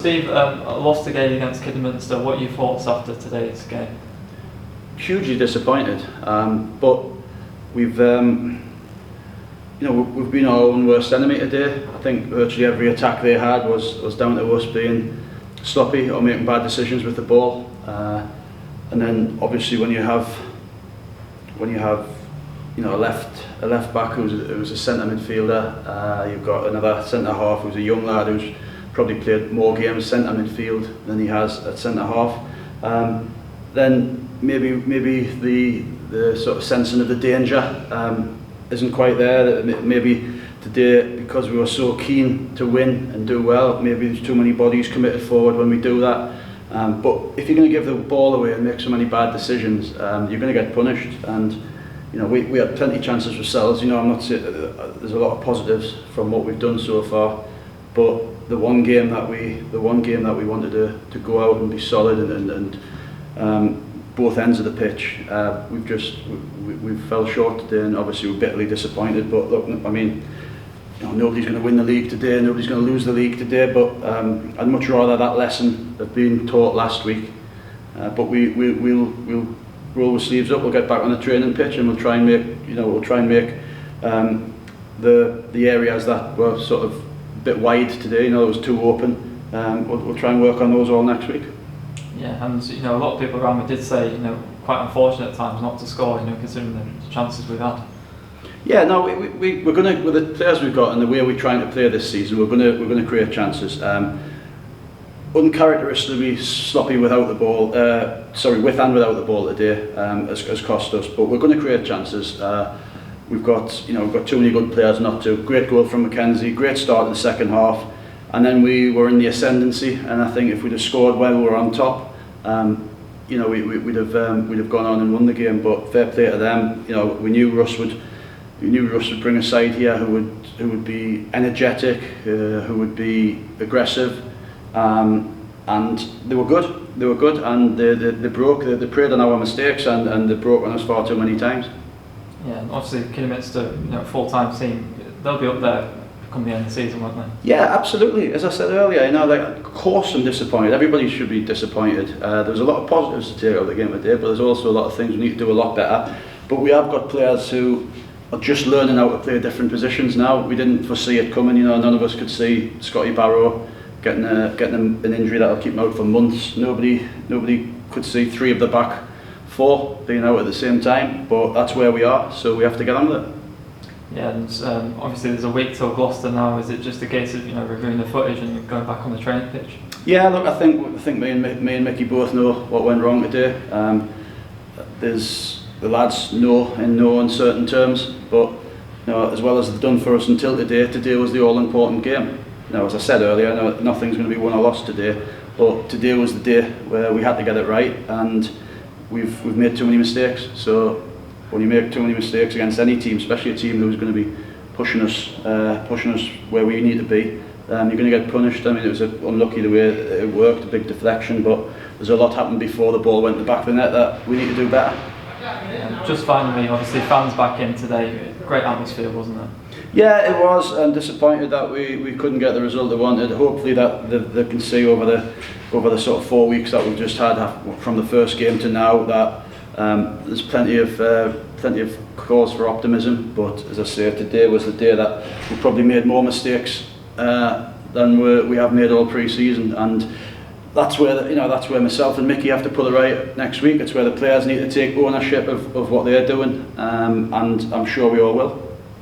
Steve, lost again against Kidderminster. What are your thoughts after today's game? Hugely disappointed, but we've been our own worst enemy today. I think virtually every attack they had was down to us being sloppy or making bad decisions with the ball, and then obviously when you have a left back who's a centre midfielder, you've got another centre half who's a young lad who's probably played more games centre midfield than he has at centre half. Then maybe the sort of sensing of the danger isn't quite there. Maybe today, because we were so keen to win and do well, maybe there's too many bodies committed forward when we do that. But if you're going to give the ball away and make so many bad decisions, you're going to get punished. And we had plenty of chances ourselves. I'm not saying there's a lot of positives from what we've done so far, but the one game that we wanted to go out and be solid and both ends of the pitch, we've fell short today, and obviously we're bitterly disappointed. But look, I mean, nobody's going to win the league today, nobody's going to lose the league today. But I'd much rather that lesson have been taught last week. But we'll roll our sleeves up. We'll get back on the training pitch, and we'll try and make the areas that were sort of a bit wide today, it was too open. We'll try and work on those all next week. Yeah, and a lot of people around me did say, quite unfortunate at times not to score, considering the chances we've had. Yeah, no, we're going to, with the players we've got and the way we're trying to play this season, we're going to create chances. Uncharacteristically sloppy without the ball, with and without the ball today has cost us, but we're going to create chances. We've got too many good players not to. Great goal from Mackenzie, great start in the second half, and then we were in the ascendancy. And I think if we'd have scored while we were on top, we'd have gone on and won the game. But fair play to them. We knew Russ would bring a side here who would be energetic, who would be aggressive, and they were good. They were good, and they preyed on our mistakes, and they broke on us far too many times. Yeah, and obviously Kidderminster, full-time team, they'll be up there come the end of the season, won't they? Yeah, absolutely. As I said earlier, of course I'm disappointed. Everybody should be disappointed. There's a lot of positives to take out of the game today, but there's also a lot of things we need to do a lot better. But we have got players who are just learning how to play different positions now. We didn't foresee it coming. None of us could see Scotty Barrow getting an injury that'll keep him out for months. Nobody could see three of the back four being out at the same time, but that's where we are, so we have to get on with it. Yeah, and obviously there's a week till Gloucester now. Is it just a case of reviewing the footage and going back on the training pitch? Yeah, look, I think me and Mickey both know what went wrong today. The lads know in no uncertain terms, but as well as they've done for us until today was the all important game. Now, as I said earlier, nothing's going to be won or lost today, but today was the day where we had to get it right, and we've made too many mistakes. So when you make too many mistakes against any team, especially a team who's going to be pushing us where we need to be, you're going to get punished. I mean, it was unlucky the way it worked, a big deflection, but there's a lot happened before the ball went in the back of the net that we need to do better. Just finally, obviously fans back in today, great atmosphere, wasn't it? Yeah, it was, and disappointed that we couldn't get the result they wanted. Hopefully that they can see over the sort of 4 weeks that we've just had from the first game to now that there's plenty of cause for optimism. But as I say, today was the day that we probably made more mistakes than we have made all pre-season, and that's where myself and Mickey have to put it right next week. It's where the players need to take ownership of what they're doing, and I'm sure we all will.